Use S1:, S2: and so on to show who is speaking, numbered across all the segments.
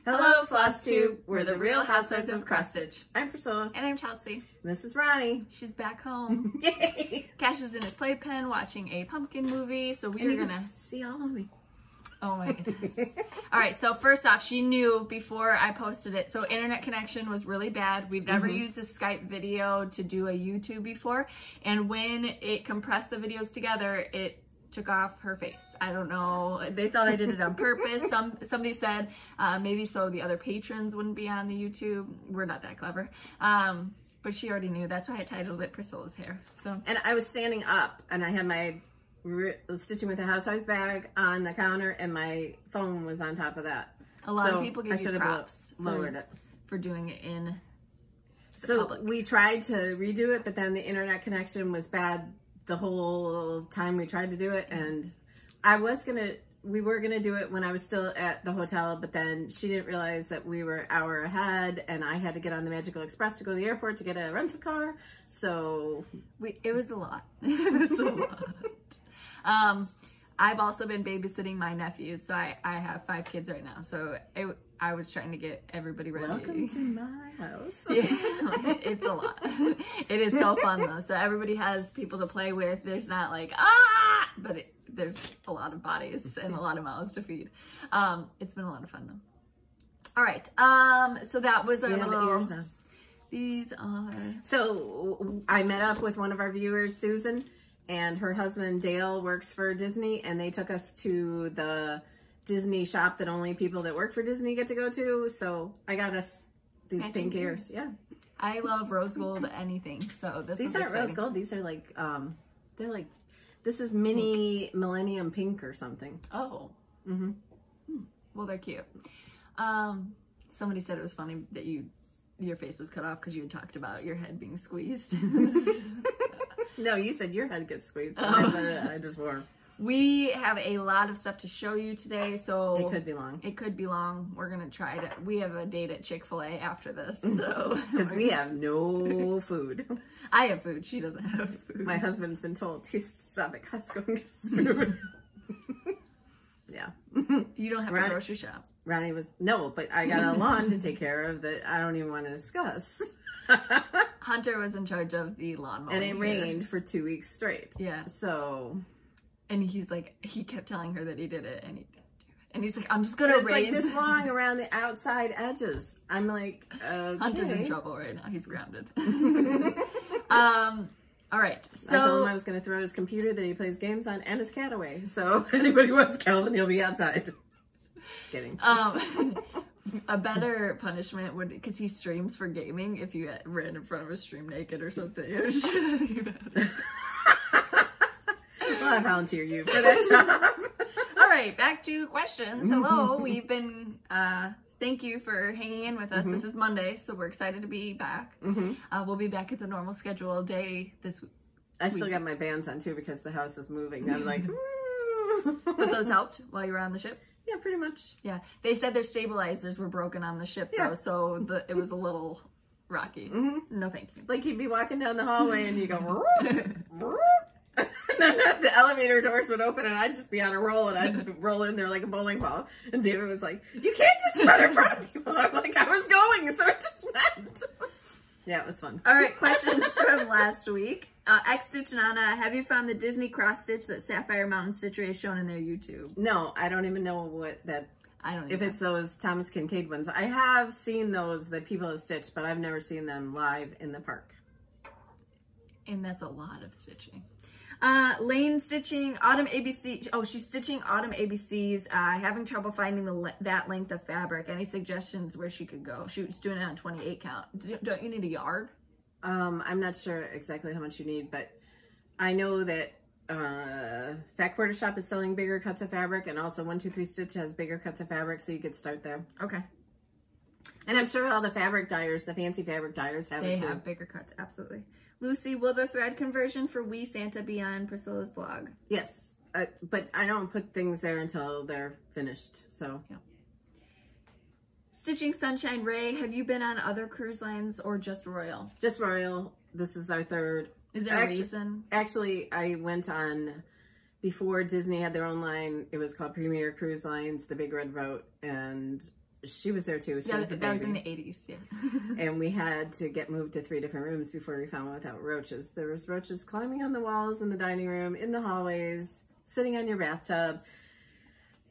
S1: Hello, Flosstube. We're the Real Housewives of Cross Stitch. I'm Priscilla.
S2: And I'm Chelsea.
S1: And this is Ronnie.
S2: She's back home.
S1: Yay!
S2: Cash is in his playpen watching a pumpkin movie, so we're gonna
S1: see all of me.
S2: Oh my goodness. All right, so first off, she knew before I posted it. So internet connection was really bad. We've never used a Skype video to do a YouTube before. And when it compressed the videos together, it took off her face. I don't know. They thought I did it on purpose. Somebody said maybe so the other patrons wouldn't be on the YouTube. We're not that clever. But she already knew. That's why I titled it Priscilla's Hair. So.
S1: And I was standing up and I had my stitching with the Housewives bag on the counter and my phone was on top of that.
S2: A lot of people give you props
S1: for
S2: doing it in
S1: the
S2: public.
S1: We tried to redo it, but then the internet connection was bad the whole time we tried to do it, and we were gonna do it when I was still at the hotel, but then she didn't realize that we were an hour ahead and I had to get on the Magical Express to go to the airport to get a rental car. So
S2: it was a lot. It was a lot. I've also been babysitting my nephews, so I have 5 kids right now. So I was trying to get everybody ready.
S1: Welcome to my house.
S2: Yeah, it's a lot. It is so fun though. So everybody has people to play with. There's not like, but there's a lot of bodies and a lot of mouths to feed. It's been a lot of fun though. All right. So that was our little, these are. So
S1: I met up with one of our viewers, Susan, and her husband Dale works for Disney, and they took us to the Disney shop that only people that work for Disney get to go to. So I got us these pink ears. Yeah.
S2: I love rose gold anything. So these
S1: aren't rose gold. These are like, they're like, this is mini millennium pink or something.
S2: Oh. Well, they're cute. Somebody said it was funny that your face was cut off because you had talked about your head being squeezed.
S1: No, you said your head gets squeezed. I just wore.
S2: We have a lot of stuff to show you today, so
S1: it could be long.
S2: It could be long. We're gonna try to. We have a date at Chick-fil-A after this, so
S1: because we have no food.
S2: I have food. She doesn't have food.
S1: My husband's been told to stop at Costco and get his food. Yeah.
S2: You don't have a grocery shop.
S1: Ronnie was but I got a lawn to take care of that I don't even want to discuss.
S2: Hunter was in charge of the lawn mowing.
S1: And it rained for 2 weeks straight.
S2: Yeah.
S1: So.
S2: And he's like, he kept telling her that he did it, and he didn't do it. And he's like, I'm just going to raise.
S1: It's like this long around the outside edges. I'm like, okay.
S2: Hunter's in trouble right now. He's grounded. All right. So
S1: I told him I was going to throw his computer that he plays games on and his cat away. So if anybody wants Calvin, he'll be outside. Just kidding.
S2: A better punishment would, because he streams for gaming, if you ran in front of a stream naked or something.
S1: Well, I volunteer you for that job.
S2: All right, back to questions. Hello, we've been, thank you for hanging in with us. This is Monday, so we're excited to be back. We'll be back at the normal schedule day this week.
S1: I still got my bands on too because the house is moving. I'm like,
S2: But those helped while you were on the ship?
S1: Yeah, pretty much.
S2: Yeah, they said their stabilizers were broken on the ship though, so it was a little rocky. No thank you.
S1: Like you'd be walking down the hallway and you go, and then the elevator doors would open and I'd just be on a roll and I'd roll in there like a bowling ball. And David was like, you can't just run in front of people. I'm like, I was going, so it just meant. Yeah, it was fun.
S2: All right, questions from last week. X-Stitch Nana, have you found the Disney cross stitch that Sapphire Mountain Stitchery has shown in their YouTube?
S1: No, I don't even know what that.
S2: I don't.
S1: If it's those Thomas Kincaid ones, I have seen those that people have stitched, but I've never seen them live in the park.
S2: And that's a lot of stitching. Lane stitching Autumn ABC. Oh, she's stitching Autumn ABCs. Having trouble finding that length of fabric. Any suggestions where she could go? She was doing it on 28 count. Don't you need a yard?
S1: I'm not sure exactly how much you need, but I know that Fat Quarter Shop is selling bigger cuts of fabric, and also 123 Stitch has bigger cuts of fabric, so you could start there.
S2: Okay.
S1: And I'm sure all the fabric dyers, the fancy fabric dyers, have it too.
S2: They have bigger cuts, absolutely. Lucy, will the thread conversion for We Santa be on Priscilla's blog?
S1: Yes, but I don't put things there until they're finished, so.
S2: Yeah. Stitching Sunshine Ray, have you been on other cruise lines or just Royal?
S1: Just Royal. This is our third.
S2: Is there a reason?
S1: Actually, I went on, before Disney had their own line, it was called Premier Cruise Lines, the Big Red Boat, and she was there too. She
S2: that
S1: was
S2: was in the 80s, yeah.
S1: And we had to get moved to 3 different rooms before we found one without roaches. There was roaches climbing on the walls in the dining room, in the hallways, sitting on your bathtub.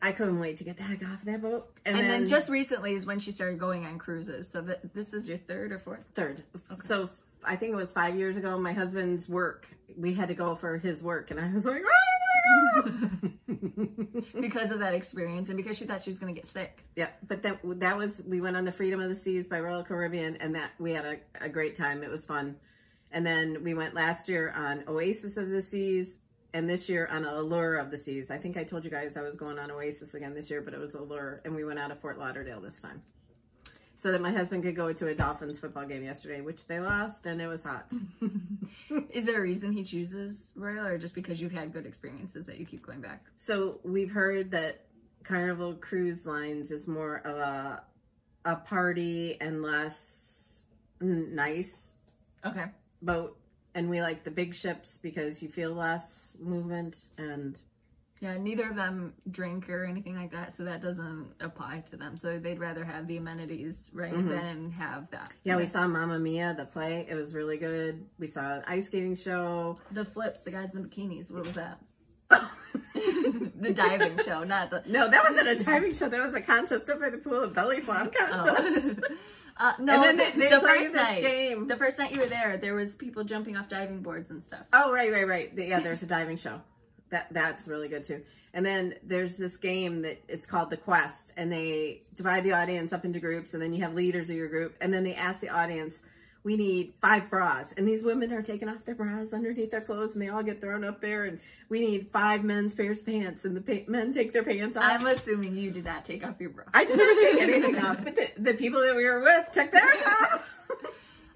S1: I couldn't wait to get the heck off that boat.
S2: And then just recently is when she started going on cruises. So this is your 3rd or 4th?
S1: 3rd.
S2: Okay.
S1: So I think it was 5 years ago, my husband's work, we had to go for his work. And I was like, oh my God!
S2: Because of that experience and because she thought she was going to get sick.
S1: Yeah, but that was, we went on the Freedom of the Seas by Royal Caribbean, and that we had a great time. It was fun. And then we went last year on Oasis of the Seas, and this year on Allure of the Seas. I think I told you guys I was going on Oasis again this year, but it was Allure, and we went out of Fort Lauderdale this time. So that my husband could go to a Dolphins football game yesterday, which they lost, and it was hot.
S2: Is there a reason he chooses Royal, or just because you've had good experiences that you keep going back?
S1: So we've heard that Carnival Cruise Lines is more of a party and less nice boat. And we like the big ships because you feel less movement and...
S2: Yeah, neither of them drink or anything like that, so that doesn't apply to them. So they'd rather have the amenities, right, than have that. Yeah,
S1: we saw Mamma Mia, the play. It was really good. We saw an ice skating show.
S2: The flips, the guys in the bikinis. What was that? The diving show, not the...
S1: No, that wasn't a diving show. That was a contest up by the pool, a belly flop contest.
S2: No,
S1: and then they
S2: the
S1: played
S2: first
S1: this
S2: night,
S1: game.
S2: The first night you were there was people jumping off diving boards and stuff.
S1: Oh, right. Yeah, there's a diving show. That's really good too. And then there's this game that it's called The Quest, and they divide the audience up into groups, and then you have leaders of your group, and then they ask the audience, we need 5 bras. And these women are taking off their bras underneath their clothes, and they all get thrown up there, and we need 5 men's pairs of pants, and the men take their pants off.
S2: I'm assuming you did not take off your bra.
S1: I did not take anything off, but the people that we were with took theirs off.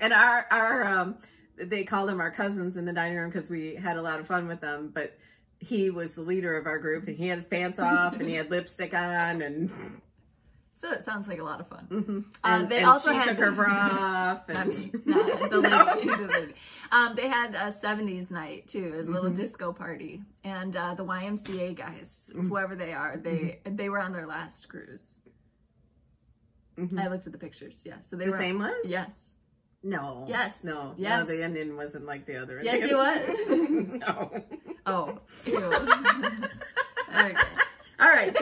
S1: And our they called them our cousins in the dining room because we had a lot of fun with them, but he was the leader of our group, and he had his pants off, and he had lipstick on, and...
S2: So it sounds like a lot of fun.
S1: And
S2: they
S1: and
S2: also
S1: she
S2: had
S1: took her bra off. And...
S2: I mean, not the lady. The lady. They had a 70s night, too, a little disco party. And the YMCA guys, whoever they are, they were on their last cruise. I looked at the pictures, yeah. So they were...
S1: The same ones?
S2: Yes.
S1: No.
S2: Yes.
S1: No.
S2: Yes.
S1: No, the Indian wasn't like the other
S2: Yes,
S1: Indian.
S2: he was.
S1: No.
S2: Oh. Ew. Okay. All right.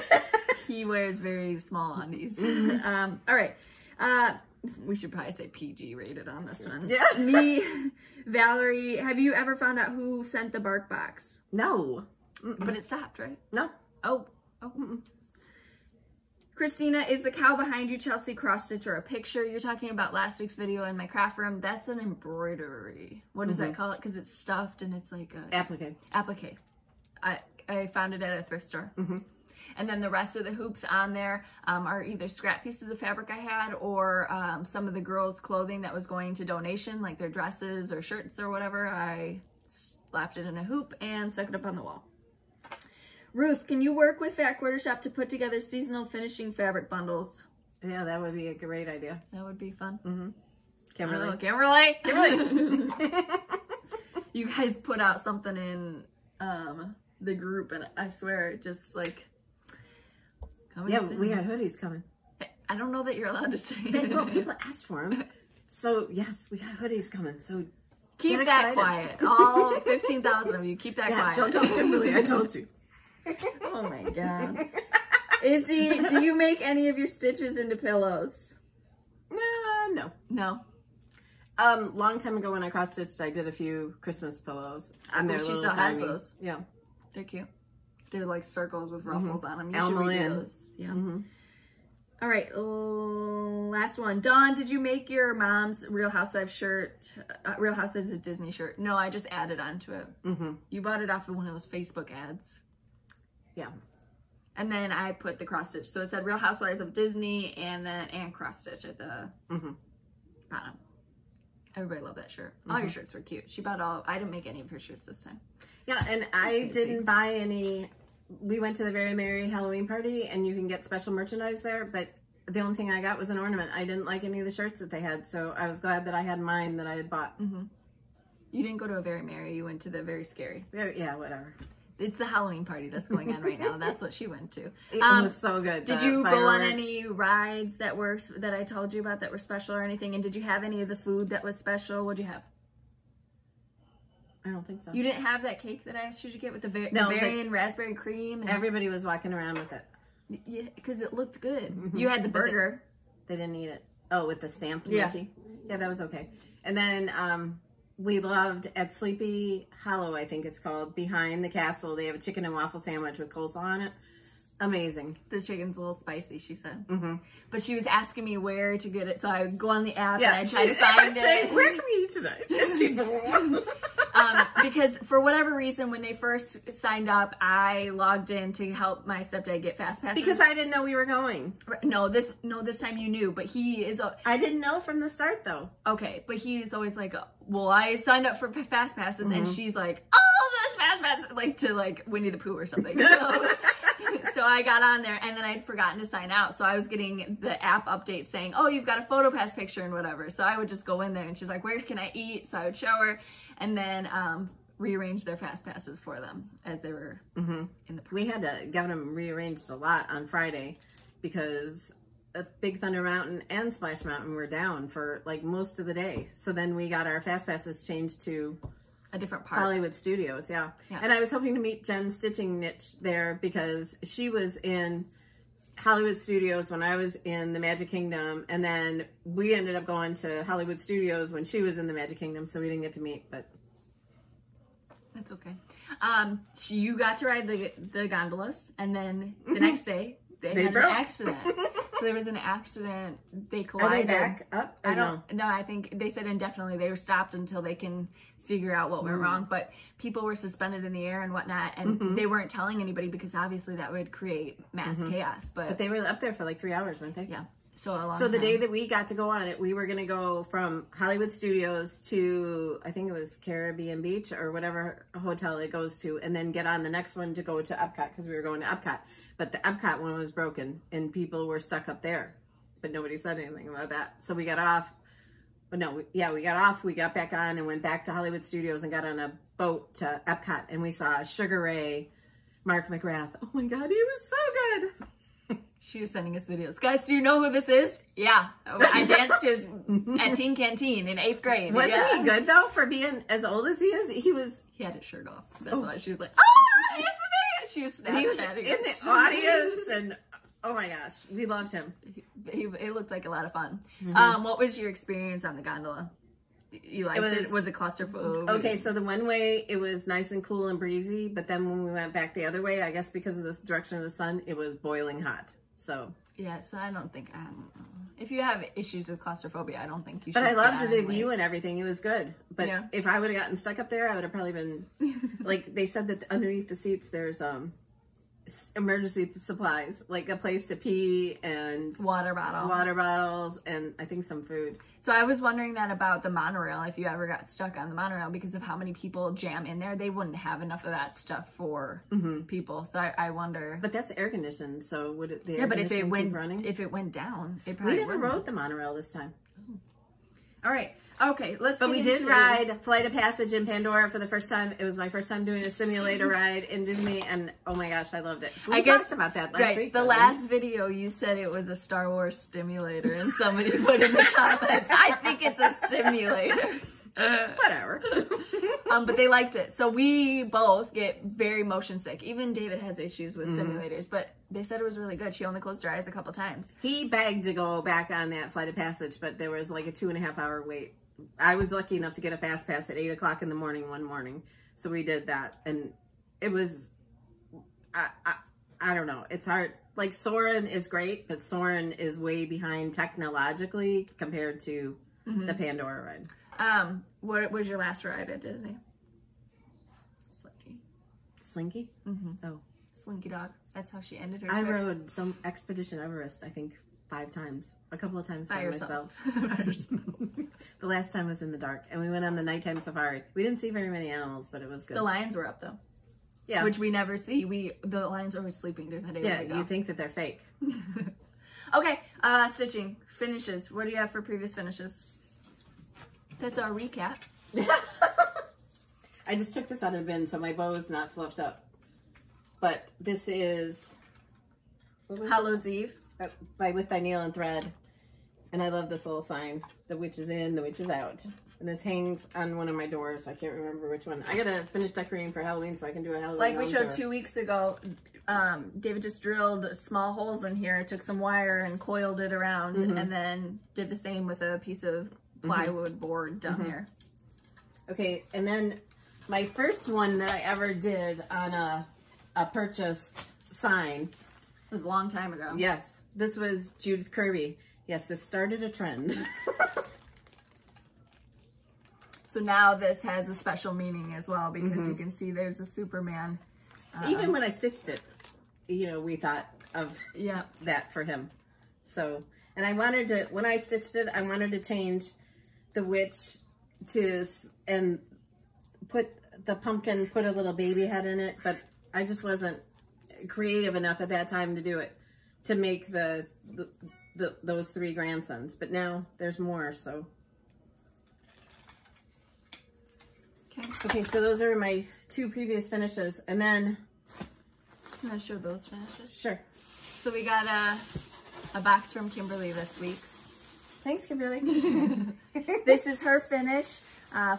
S2: He wears very small undies. All right. We should probably say PG rated on this one.
S1: Yeah.
S2: Me, Valerie, have you ever found out who sent the bark box?
S1: No.
S2: But it stopped, right?
S1: No.
S2: Oh. Christina, is the cow behind you Chelsea cross stitch or a picture? You're talking about last week's video in my craft room. That's an embroidery. What does that call it? Because it's stuffed and it's like a...
S1: Applique.
S2: Applique. I found it at a thrift store. And then the rest of the hoops on there are either scrap pieces of fabric I had or some of the girls' clothing that was going to donation, like their dresses or shirts or whatever. I slapped it in a hoop and stuck it up on the wall. Ruth, can you work with Fat Quarter Shop to put together seasonal finishing fabric bundles?
S1: Yeah, that would be a great idea.
S2: That would be fun.
S1: Kimberly.
S2: Oh, Kimberly.
S1: Kimberly.
S2: You guys put out something in the group, and I swear, it just like...
S1: Yeah, we got hoodies coming.
S2: I don't know that you're allowed to say it.
S1: Well, people asked for them. So, yes, we got hoodies coming. So,
S2: keep that quiet. All 15,000 of you, keep that quiet.
S1: Don't tell Kimberly, I told you.
S2: Oh my God. Izzy, do you make any of your stitches into pillows?
S1: No.
S2: No.
S1: Long time ago when I cross stitched, I did a few Christmas pillows. And
S2: she still has those.
S1: Yeah.
S2: They're cute. They're like circles with ruffles on them. You
S1: Elma
S2: should redo
S1: Lynn.
S2: those. Yeah. All right. Last one. Dawn, did you make your mom's Real Housewives shirt? Real Housewives is a Disney shirt. No, I just added onto it. You bought it off of one of those Facebook ads.
S1: Yeah.
S2: And then I put the cross stitch. So it said Real Housewives of Disney and cross stitch at the bottom. Everybody loved that shirt. All your shirts were cute. She bought all. I didn't make any of her shirts this time.
S1: Yeah, and I didn't buy any. We went to the Very Merry Halloween party, and you can get special merchandise there, but the only thing I got was an ornament. I didn't like any of the shirts that they had, so I was glad that I had mine that I had bought.
S2: You didn't go to a Very Merry. You went to the Very Scary.
S1: Yeah, whatever.
S2: It's the Halloween party that's going on right now. That's what she went to.
S1: It was so good.
S2: Did you go on any rides that I told you about that were special or anything? And did you have any of the food that was special? What'd you have?
S1: I don't think so.
S2: You didn't have that cake that I asked you to get with the berry and raspberry cream? And
S1: everybody was walking around with it.
S2: Yeah, because it looked good. You had the burger.
S1: They didn't eat it. Oh, with the stamped Mickey? Yeah, that was okay. And then we loved at Sleepy Hollow, I think it's called, behind the castle. They have a chicken and waffle sandwich with coleslaw on it. Amazing.
S2: The chicken's a little spicy, she said. But she was asking me where to get it, so I would go on the app and I try to find it.
S1: Saying, where can we eat tonight?
S2: Because for whatever reason, when they first signed up, I logged in to help my stepdad get fast passes.
S1: Because I didn't know we were going.
S2: No, this time you knew, but he is.
S1: I didn't know from the start though.
S2: Okay, but he is always like, well, I signed up for fast passes, and she's like, oh, this fast pass, like to Winnie the Pooh or something. So I got on there, and then I'd forgotten to sign out. So I was getting the app update saying, oh, you've got a photo pass picture and whatever. So I would just go in there, and she's like, where can I eat? So I would show her, and then rearrange their fast passes for them as they were in the park.
S1: We had to get them rearranged a lot on Friday because Big Thunder Mountain and Splash Mountain were down for like most of the day. So then we got our fast passes changed to
S2: a different part.
S1: Hollywood Studios, yeah. And I was hoping to meet Jen's stitching niche there because she was in Hollywood Studios when I was in the Magic Kingdom, and then we ended up going to Hollywood Studios when she was in the Magic Kingdom, so we didn't get to meet, but
S2: that's okay. You got to ride the gondolas, and then the next day they had
S1: broke.
S2: An accident. So there was an accident. They collided.
S1: Are they back up? Or
S2: I don't know. I think they said indefinitely. They were stopped until they can figure out what went wrong, but people were suspended in the air and whatnot, and they weren't telling anybody because obviously that would create mass chaos. But
S1: they were up there for like 3 hours, weren't they?
S2: Yeah. So
S1: the day that we got to go on it, we were going to go from Hollywood Studios to, I think it was Caribbean Beach or whatever hotel it goes to, and then get on the next one to go to Epcot because we were going to Epcot. But the Epcot one was broken and people were stuck up there, but nobody said anything about that. So we got off. But no, we got off, we got back on and went back to Hollywood Studios and got on a boat to Epcot, and we saw Sugar Ray, Mark McGrath. Oh my God, he was so good.
S2: She was sending us videos. Guys, do you know who this is? Yeah. I danced at Teen Canteen in 8th grade.
S1: Wasn't he good though for being as old as he is?
S2: He had his shirt off. That's why she was like, oh, he's the She was Snapchatting.
S1: He was in the audience and oh my gosh, we loved him.
S2: It looked like a lot of fun. What was your experience on the gondola? You liked it? Was it claustrophobic?
S1: Okay, so the one way it was nice and cool and breezy, but then when we went back the other way, I guess because of the direction of the sun, it was boiling hot. So
S2: yeah, so I don't think if you have issues with claustrophobia, I don't think you should.
S1: But I loved the view and everything. It was good. But if I would have gotten stuck up there, I would have probably been like they said that underneath the seats there's emergency supplies, like a place to pee and water bottles and I think some food.
S2: So I was wondering that about the monorail, if you ever got stuck on the monorail because of how many people jam in there, they wouldn't have enough of that stuff for people. So I wonder.
S1: But that's air conditioned, so would it?
S2: But if it went down, it probably
S1: we never rode the monorail this time.
S2: All right. Okay,
S1: But we did ride Flight of Passage in Pandora for the first time. It was my first time doing a simulator ride in Disney, and oh my gosh, I loved it. We talked about that last week.
S2: The last video, you said it was a Star Wars stimulator, and somebody put in the comments, I think it's a simulator.
S1: Whatever.
S2: But they liked it. So we both get very motion sick. Even David has issues with simulators, but they said it was really good. She only closed her eyes a couple times.
S1: He begged to go back on that Flight of Passage, but there was like a 2.5 hour wait. I was lucky enough to get a fast pass at 8 o'clock in the morning one morning. So we did that. And it was, I don't know. It's hard. Like Soarin' is great, but Soarin' is way behind technologically compared to the Pandora ride.
S2: What was your last ride at Disney?
S1: Slinky? Oh.
S2: Slinky Dog. That's how she ended her
S1: I rode some Expedition Everest, I think 5 times. A couple of times by myself. The last time was in the dark. And we went on the nighttime safari. We didn't see very many animals, but it was good.
S2: The lions were up though.
S1: Yeah.
S2: Which we never see. The lions are always sleeping during the day.
S1: Yeah, you think that they're fake.
S2: Okay, stitching. Finishes. What do you have for previous finishes? That's our recap.
S1: I just took this out of the bin so my bow is not fluffed up. but this is
S2: Hallows Eve
S1: by With Thy Needle and Thread. And I love this little sign. The witch is in, the witch is out. And this hangs on one of my doors. I can't remember which one. I gotta finish decorating for Halloween so I can do a Halloween
S2: like we showed
S1: tour.
S2: 2 weeks ago. David just drilled small holes in here, took some wire and coiled it around, and then did the same with a piece of plywood board down here.
S1: Okay, and then my first one that I ever did on a purchased sign.
S2: It was a long time ago.
S1: Yes, this was Judith Kirby. Yes, this started a trend.
S2: So now this has a special meaning as well, because you can see there's a Superman.
S1: Even when I stitched it, you know, we thought of that for him. So, and I wanted to, when I stitched it, I wanted to change the witch to, and put the pumpkin, put a little baby head in it, but I just wasn't creative enough at that time to do it, to make those 3 grandsons. But now there's more, so. Okay, so those are my 2 previous finishes, and then
S2: I'm gonna show those finishes.
S1: Sure.
S2: So we got a box from Kimberly this week.
S1: Thanks, Kimberly.
S2: This is her finish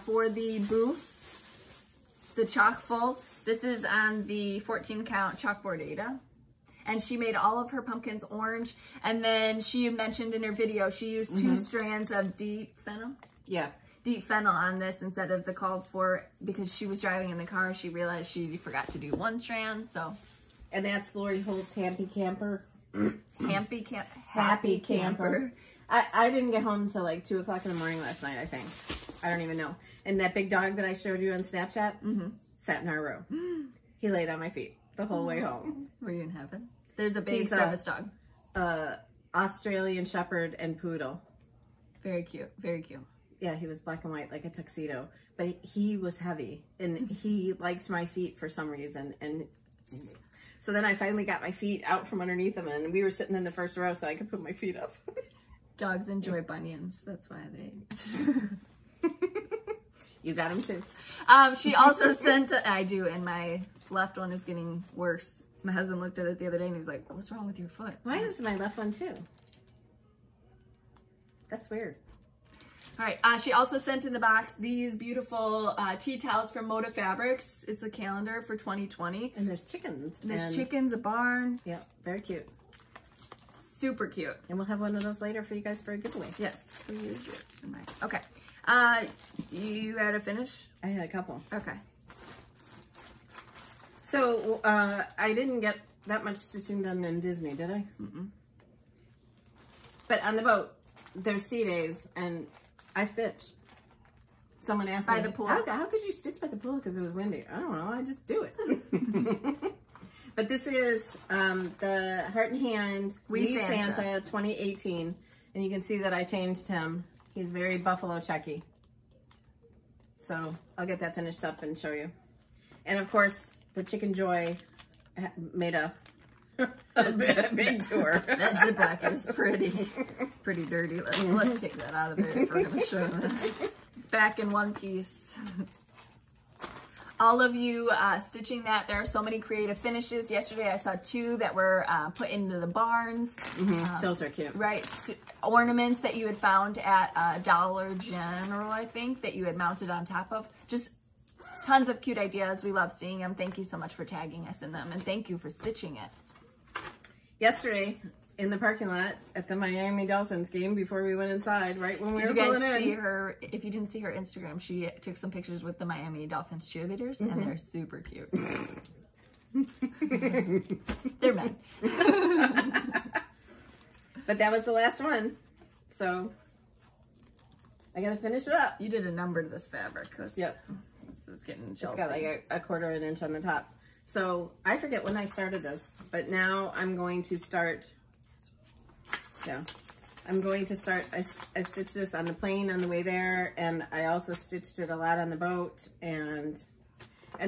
S2: for the booth, the chock full. This is on the 14 count chalkboard Ada. And she made all of her pumpkins orange. And then she mentioned in her video, she used 2 strands of deep fennel.
S1: Yeah.
S2: Deep fennel on this instead of the called for, because she was driving in the car. She realized she forgot to do 1 strand, so.
S1: And that's Lori Holt's Happy Camper.
S2: Happy Camper.
S1: I didn't get home until like 2 o'clock in the morning last night, I think. I don't even know. And that big dog that I showed you on Snapchat sat in our row. He laid on my feet the whole way home.
S2: Were you in heaven? There's a big service dog.
S1: Australian Shepherd and Poodle.
S2: Very cute. Very cute.
S1: Yeah, he was black and white like a tuxedo. But he was heavy. And he liked my feet for some reason. And so then I finally got my feet out from underneath him. And we were sitting in the first row so I could put my feet up.
S2: Dogs enjoy bunions. That's why they...
S1: You got them too.
S2: She also sent... I do, and my left one is getting worse. My husband looked at it the other day and he was like, what's wrong with your foot?
S1: Why is my left one too? That's weird.
S2: All right. She also sent in the box these beautiful tea towels from Moda Fabrics. It's a calendar for 2020.
S1: And there's chickens.
S2: There's chickens, a barn.
S1: Yeah, very cute.
S2: Super cute.
S1: And we'll have one of those later for you guys for a giveaway.
S2: Yes. Okay. You had a finish?
S1: I had a couple.
S2: Okay.
S1: So, I didn't get that much stitching done in Disney, did I? But on the boat, there's sea days, and I stitched. Someone asked me,
S2: by the pool.
S1: How could you stitch by the pool because it was windy? I don't know, I just do it. But this is the Heart and Hand Wee Santa 2018, and you can see that I changed him. He's very buffalo checky. So I'll get that finished up and show you. And of course, the Chicken Joy made a big tour.
S2: That ziploc is pretty dirty. Let's take that out of there if we're going to show them. It's back in one piece. All of you stitching that, there are so many creative finishes. Yesterday I saw 2 that were put into the barns.
S1: Those are cute.
S2: Right. Ornaments that you had found at Dollar General, I think, that you had mounted on top of. Just tons of cute ideas. We love seeing them. Thank you so much for tagging us in them. And thank you for stitching it.
S1: Yesterday, in the parking lot at the Miami Dolphins game, before we went inside, right when we were pulling in.
S2: See her? If you didn't see her Instagram, she took some pictures with the Miami Dolphins cheerleaders, and they're super cute. They're men.
S1: But that was the last one, so I gotta finish it up.
S2: You did a number to this fabric. Yep. This is getting Chelsea.
S1: It's got like a 1/4 inch on the top. So I forget when I started this, but now I'm going to start. Yeah, I'm going to start. I stitched this on the plane on the way there, and I also stitched it a lot on the boat. And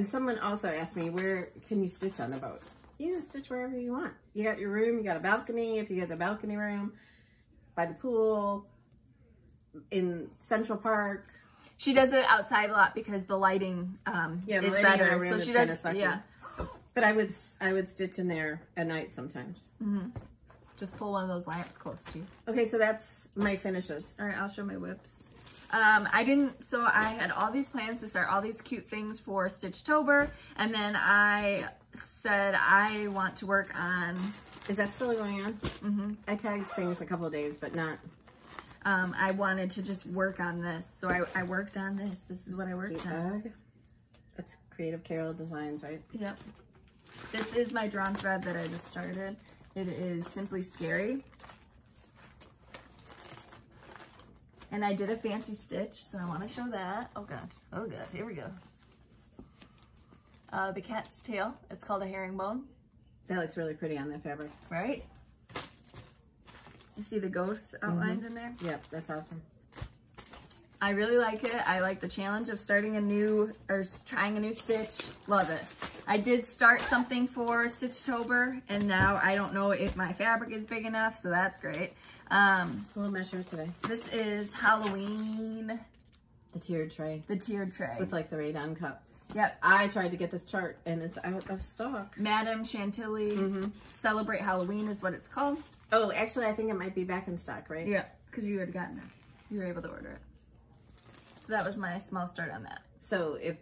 S1: someone also asked me, where can you stitch on the boat? You can stitch wherever you want. You got your room, you got a balcony. If you get the balcony room, by the pool, in Central Park.
S2: She does it outside a lot because the lighting is better.
S1: So she
S2: does,
S1: But I would stitch in there at night sometimes.
S2: Mm-hmm. Just pull one of those lamps close to you.
S1: Okay, so that's my finishes.
S2: All right, I'll show my whips. So I had all these plans to start all these cute things for Stitchtober, and then I said I want to work on...
S1: Is that still going on?
S2: Mm-hmm.
S1: I tagged things a couple of days, but not...
S2: I wanted to just work on this, so I worked on this. This is what I worked on.
S1: That's Creative Carol Designs, right?
S2: Yep. This is my drawn thread that I just started. It is Simply Scary. And I did a fancy stitch, so I want to show that. Oh god, oh god, here we go. The cat's tail, it's called a herringbone.
S1: That looks really pretty on that fabric.
S2: Right? You see the ghosts outlined in there?
S1: Yep, that's awesome.
S2: I really like it. I like the challenge of starting a new, or trying a new stitch. Love it. I did start something for Stitchtober, and now I don't know if my fabric is big enough, so that's great.
S1: We'll measure today.
S2: This is Halloween.
S1: The tiered tray.
S2: The tiered tray.
S1: With like the Raydon cup.
S2: Yep.
S1: I tried to get this chart, and it's out of stock.
S2: Madame Chantilly Celebrate Halloween is what it's called.
S1: Oh, actually, I think it might be back in stock, right?
S2: Yeah, because you had gotten it. You were able to order it. So that was my small start on that.
S1: So if...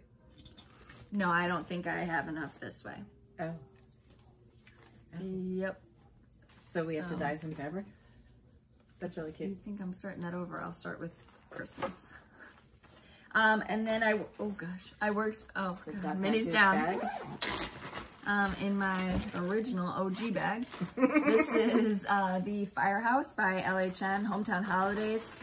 S2: No, I don't think I have enough this way.
S1: Oh.
S2: Yep.
S1: So we have to dye some fabric? That's really cute.
S2: You think I'm starting that over? I'll start with Christmas. And then I worked, Minnie's down. In my original OG bag. This is the Firehouse by LHN, Hometown Holidays.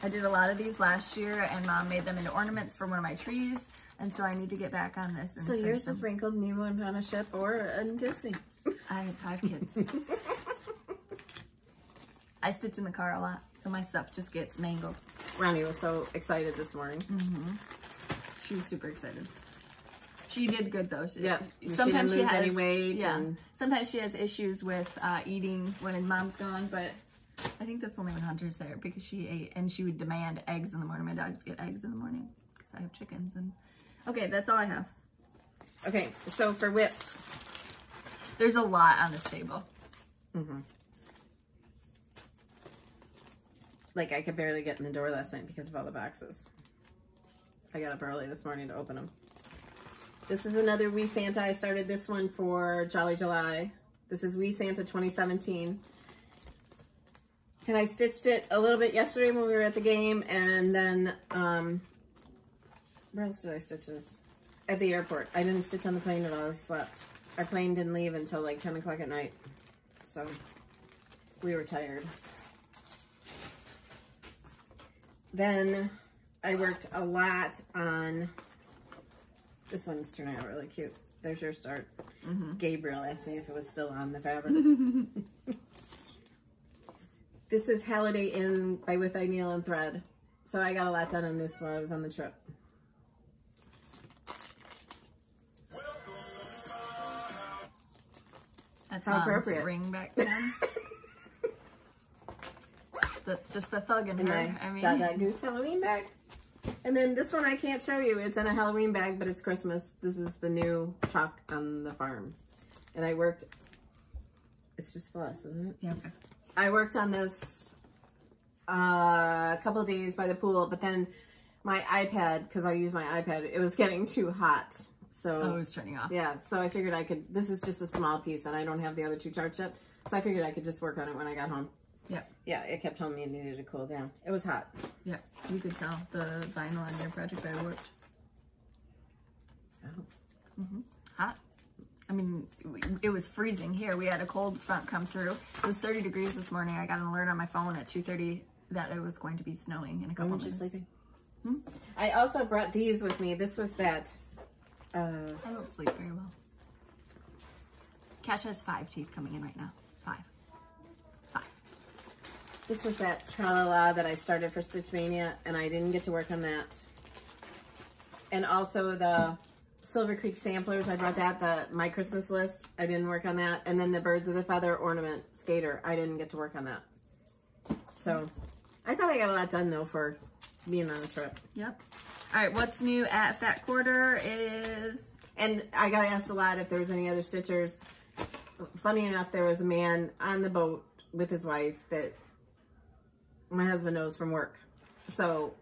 S2: I did a lot of these last year, and Mom made them into ornaments for one of my trees, and so I need to get back on this. And
S1: so yours is wrinkled, new one on a ship, or in Disney.
S2: I had 5 kids. I stitch in the car a lot, so my stuff just gets mangled.
S1: Ronnie was so excited this morning.
S2: She was super excited. She did good though.
S1: Sometimes she has any weight.
S2: Yeah. And... Sometimes she has issues with eating when Mom's gone, but I think that's only when Hunter's there because she ate and she would demand eggs in the morning. My dogs get eggs in the morning because I have chickens. And okay, that's all I have.
S1: Okay, so for whips,
S2: there's a lot on this table.
S1: Like I could barely get in the door last night because of all the boxes. I got up early this morning to open them. This is another Wee Santa. I started this one for Jolly July. This is Wee Santa 2017. And I stitched it a little bit yesterday when we were at the game. And then, where else did I stitch this? At the airport. I didn't stitch on the plane at all. I slept. Our plane didn't leave until like 10 o'clock at night. So we were tired. Then I worked a lot on, this one's turning out really cute. There's your start. Gabriel asked me if it was still on the fabric. This is Holiday Inn by With I Needle and Thread. So I got a lot done on this while I was on the trip.
S2: That's
S1: how appropriate.
S2: Ring back then. That's just the thug in her. I mean,
S1: Dot Goose Halloween bag. And then this one I can't show you. It's in a Halloween bag, but it's Christmas. This is the new chalk on the farm. And I worked, it's just floss, isn't it?
S2: Yeah. Okay.
S1: I worked on this a couple of days by the pool, but then my iPad, because I use my iPad, it was getting too hot. So
S2: it was turning off.
S1: Yeah, so I figured I could, this is just a small piece and I don't have the other 2 charts yet. So I figured I could just work on it when I got home.
S2: Yeah.
S1: Yeah, it kept telling me it needed to cool down. It was hot.
S2: Yeah, you could tell the vinyl on your project I worked.
S1: Oh.
S2: Hot. I mean, it was freezing here. We had a cold front come through. It was 30 degrees this morning. I got an alert on my phone at 2:30 that it was going to be snowing in a couple minutes.
S1: Sleeping? I also brought these with me. This was that.
S2: I don't sleep very well. Cash has 5 teeth coming in right now. 5.
S1: This was that Tra-La-La that I started for Stitch Mania, and I didn't get to work on that. And also the Silver Creek samplers, I brought that, my Christmas list. I didn't work on that. And then the Birds of the Feather ornament skater, I didn't get to work on that. So I thought I got a lot done though for being on a trip.
S2: Yep. All right, what's new at Fat Quarter is...
S1: And I got asked a lot if there was any other stitchers. Funny enough, there was a man on the boat with his wife that my husband knows from work. So,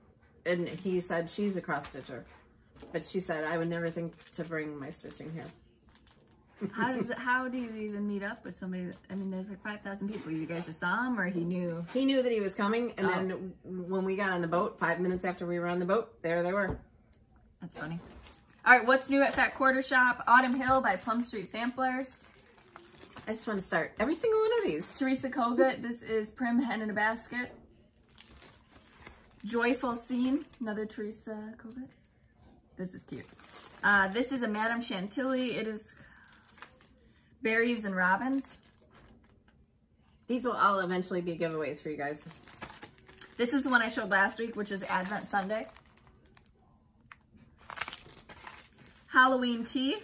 S1: and he said she's a cross stitcher, but she said I would never think to bring my stitching here.
S2: How do you even meet up with somebody? I mean, there's like 5,000 people. You guys just saw him, or he knew?
S1: He knew that he was coming, and then when we got on the boat, 5 minutes after we were on the boat, there they were.
S2: That's funny. All right, what's new at Fat Quarter Shop? Autumn Hill by Plum Street Samplers.
S1: I just want to start every single one of these.
S2: Teresa Kogut, this is Prim Hen in a Basket. Joyful Scene, another Teresa Kogut. This is cute. This is a Madame Chantilly. It is Berries and Robins.
S1: These will all eventually be giveaways for you guys.
S2: This is the one I showed last week, which is Advent Sunday. Halloween Tea.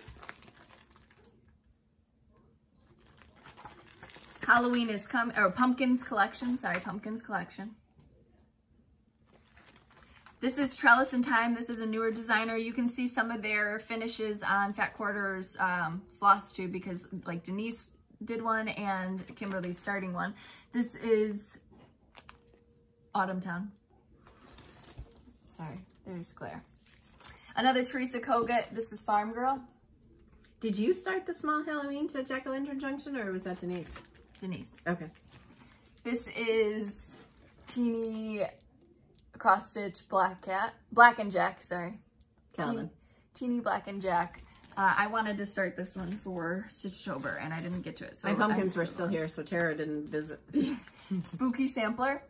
S2: Halloween is coming, or Pumpkins Collection, sorry, Pumpkins Collection. This is Trellis in Time. This is a newer designer. You can see some of their finishes on Fat Quarter's Flosstube because like Denise did one and Kimberly's starting one. This is Autumn Town. Sorry, there's Claire. Another Teresa Kogut. This is Farm Girl.
S1: Did you start the small Halloween to Jack-o'-lantern Junction, or was that Denise?
S2: Denise.
S1: Okay.
S2: This is Teeny Cross Stitch Black and Jack, sorry.
S1: Calvin.
S2: Teeny Black and Jack. I wanted to start this one for Stitchtober and I didn't get to it. So
S1: my pumpkins were still here, so Tara didn't visit.
S2: Spooky Sampler.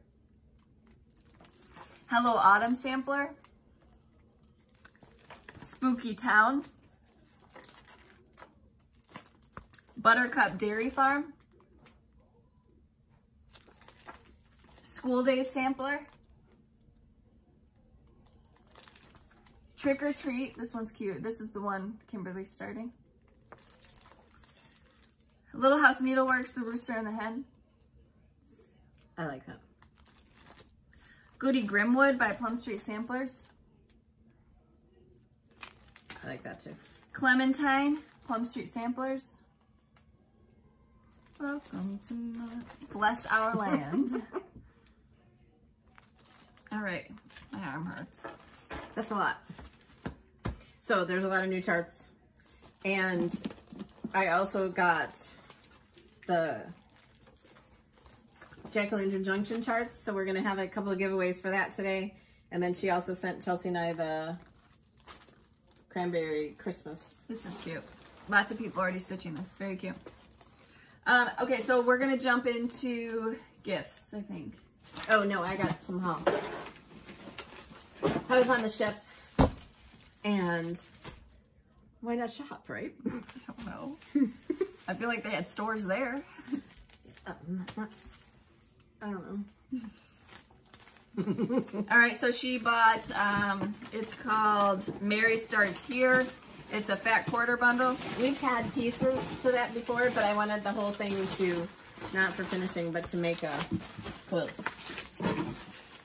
S2: Hello Autumn Sampler. Spooky Town. Buttercup Dairy Farm. School Day Sampler. Trick or Treat. This one's cute. This is the one Kimberly's starting. Little House Needleworks, The Rooster and the Hen.
S1: I like that.
S2: Goody Grimwood by Plum Street Samplers.
S1: I like that too.
S2: Clementine, Plum Street Samplers. Welcome to Bless Our Land. All right, my arm hurts.
S1: That's a lot. So there's a lot of new charts. And I also got the Jack-o'-lantern Junction charts. So we're going to have a couple of giveaways for that today. And then she also sent Chelsea and I the Cranberry Christmas.
S2: This is cute. Lots of people already stitching this. Very cute. Okay, so we're going to jump into gifts, I think.
S1: Oh, no, I got some home. I was on the ship, and why not shop, right?
S2: I don't know. I feel like they had stores there.
S1: I don't
S2: know. All right, so she bought, it's called Mary Starts Here. It's a Fat Quarter bundle.
S1: We've had pieces to that before, but I wanted the whole thing to, not for finishing, but to make a quilt.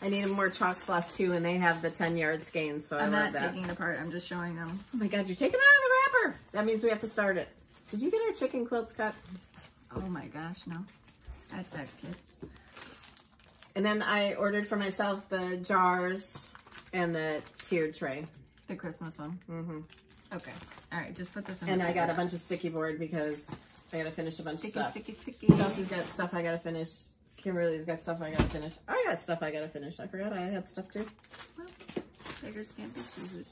S1: I need more chalk floss too, and they have the 10-yard skeins, so I love that.
S2: I'm not taking it apart, I'm just showing them.
S1: Oh my God, you're taking it out of the wrapper. That means we have to start it. Did you get our chicken quilts cut?
S2: Oh my gosh, no. I have to have kids.
S1: And then I ordered for myself the jars and the tiered tray.
S2: The Christmas one?
S1: Mm-hmm.
S2: Okay. All right, just put this in.
S1: And I got a bunch of sticky board because I got to finish a bunch of stuff.
S2: Sticky.
S1: Chelsea's got stuff I got to finish. Kimberly's got stuff I got to finish. I got stuff I got to finish. I forgot I had stuff too.
S2: Well, beggars can't be choosers.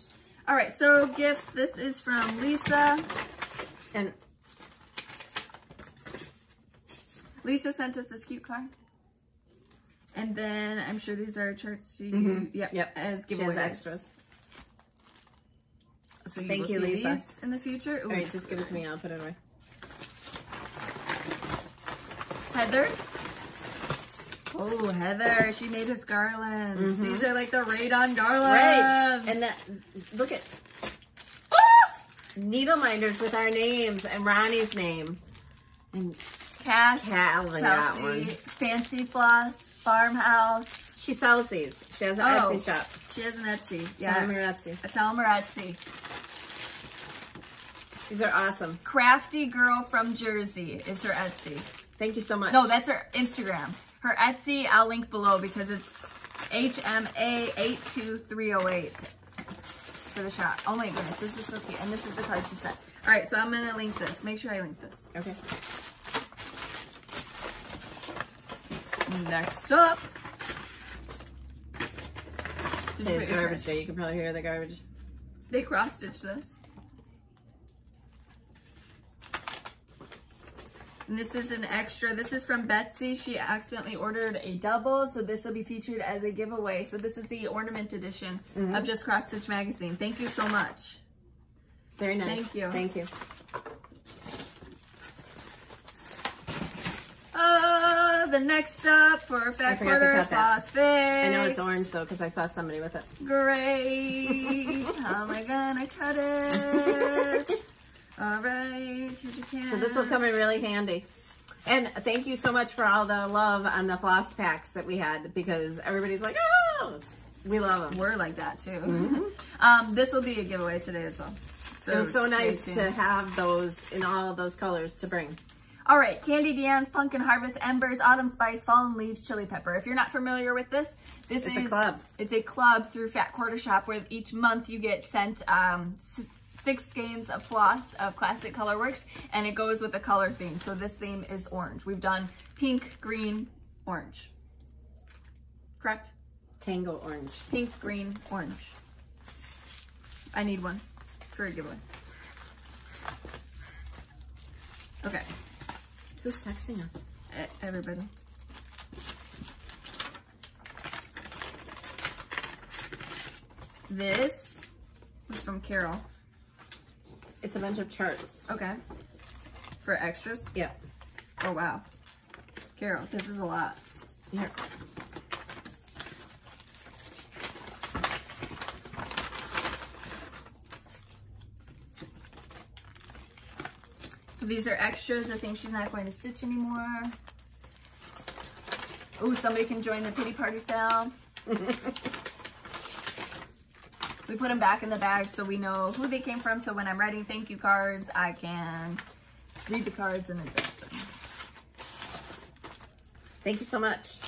S2: All right, so gifts. This is from Lisa.
S1: And
S2: Lisa sent us this cute card. And then I'm sure these are charts to you. Yep. As giveaways.
S1: Extras.
S2: So you
S1: Thank
S2: will
S1: you,
S2: see
S1: Lisa.
S2: These in the future. Ooh.
S1: All right, just give it to me. I'll put it away.
S2: Heather. Oh, Heather. She made us garlands. Mm-hmm. These are like the Raid-On garlands.
S1: Right. And that, look at, needle minders with our names and Ronnie's name. And Calvin got one.
S2: Fancy Floss, Farmhouse.
S1: She sells these. She has an Etsy shop.
S2: She has an Etsy.
S1: Yeah. Tell them her Etsy.
S2: Tell them her Etsy.
S1: These are awesome.
S2: Crafty Girl from Jersey is her Etsy.
S1: Thank you so much.
S2: No, that's her Instagram. Her Etsy, I'll link below because it's HMA82308 for the shop. Oh my goodness, this is so cute. And this is the card she sent. All right, so I'm going to link this. Make sure I link this.
S1: Okay.
S2: Next up.
S1: Today's garbage day. You can probably hear the garbage.
S2: They cross-stitched this. And this is an extra. This is from Betsy. She accidentally ordered a double, so this will be featured as a giveaway. So this is the ornament edition of Just Cross Stitch magazine. Thank you so much.
S1: Very nice.
S2: Thank you.
S1: Thank you.
S2: The next up for Fat Quarter Floss Fix.
S1: I know it's orange though because I saw somebody with it.
S2: Great. How am I gonna cut it? All right, here you can.
S1: So this will come in really handy. And thank you so much for all the love on the floss packs that we had because everybody's like, oh, we love them.
S2: We're like that too. This will be a giveaway today as well. So
S1: it was so nice to have those in all of those colors to bring.
S2: All right, Candied Yams, Pumpkin Harvest, Embers, Autumn Spice, Fallen Leaves, Chili Pepper. If you're not familiar with this, it's a club. It's a club through Fat Quarter Shop where each month you get sent 6 skeins of floss of classic colorworks, and it goes with a color theme. So this theme is orange. We've done pink, green, orange. Correct?
S1: Tango orange.
S2: Pink, green, orange. I need one for a giveaway. Okay.
S1: Who's texting us?
S2: Everybody. This was from Carol.
S1: It's a bunch of charts.
S2: Okay. For extras?
S1: Yep.
S2: Oh, wow. Carol, this is a lot.
S1: Here.
S2: So these are extras or things she's not going to stitch anymore. Oh, somebody can join the pity party sale. We put them back in the bag so we know who they came from. So when I'm writing thank you cards, I can read the cards and address them.
S1: Thank you so much.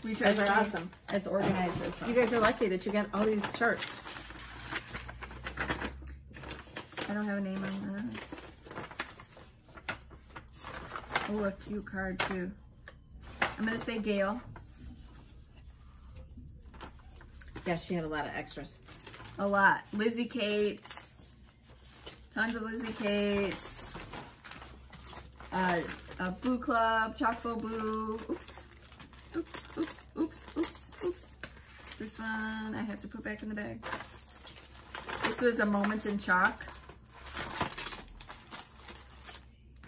S2: We try
S1: to stay awesome.
S2: As organized as possible.
S1: You guys are lucky that you got all these charts.
S2: I don't have a name on this. Oh, a cute card too. I'm gonna say Gail.
S1: Yeah, she had a lot of extras.
S2: A lot. Lizzie Kates. Tons of Lizzie Kates. A Boo Club. Chock-full Boo. Oops. Oops. Oops. Oops. Oops. Oops. This one I have to put back in the bag. This was a Moments in Chalk.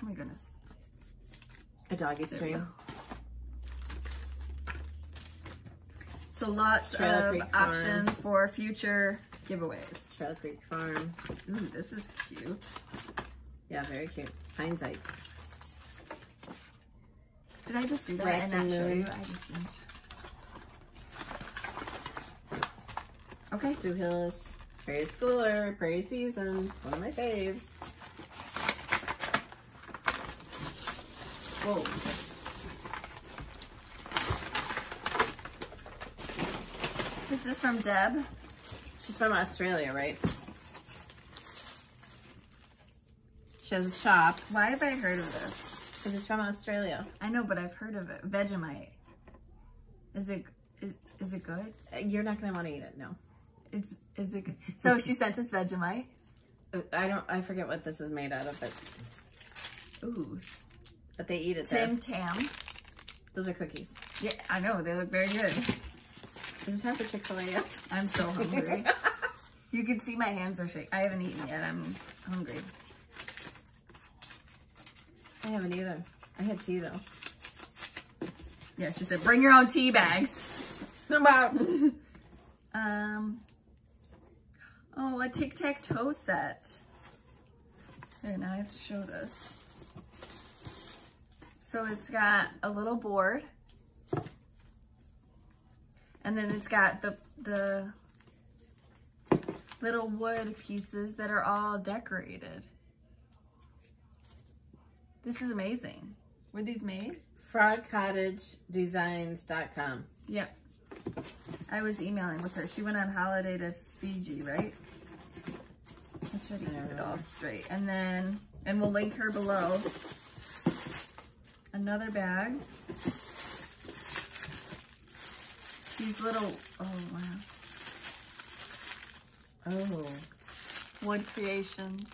S2: Oh my goodness.
S1: A doggy stream.
S2: So lots of options for future giveaways.
S1: Trail Creek Farm.
S2: Ooh, this is cute.
S1: Yeah, very cute. Hindsight.
S2: Did I just do that and not show you? I just didn't. Okay.
S1: Sue Hillis. Prairie Schooler. Prairie Seasons. One of my faves.
S2: Whoa. This is from Deb.
S1: She's from Australia, right? She has a shop.
S2: Why have I heard of this?
S1: Because it's from Australia.
S2: I know, but I've heard of it. Vegemite. Is it good?
S1: You're not gonna want to eat it, no.
S2: Is it good? So she sent us Vegemite.
S1: I forget what this is made out of, but
S2: Ooh.
S1: But they eat it
S2: Tim
S1: there.
S2: Tam.
S1: Those are cookies.
S2: Yeah, I know. They look very good.
S1: Is it time for Chick-fil-A yet?
S2: I'm so hungry. You can see my hands are shaking. I haven't eaten yet. I'm hungry.
S1: I haven't either. I had tea though.
S2: Yeah, she said, bring your own tea bags. Oh, a Tic Tac Toe Set. Here, now I have to show this. So it's got a little board. And then it's got the little wood pieces that are all decorated. This is amazing. Were these made?
S1: FrogCottageDesigns.com.
S2: Yep. I was emailing with her. She went on holiday to Fiji, right? Let's try to get it all straight. And then, and we'll link her below. Another bag. These little, oh wow.
S1: Oh.
S2: Wood creations.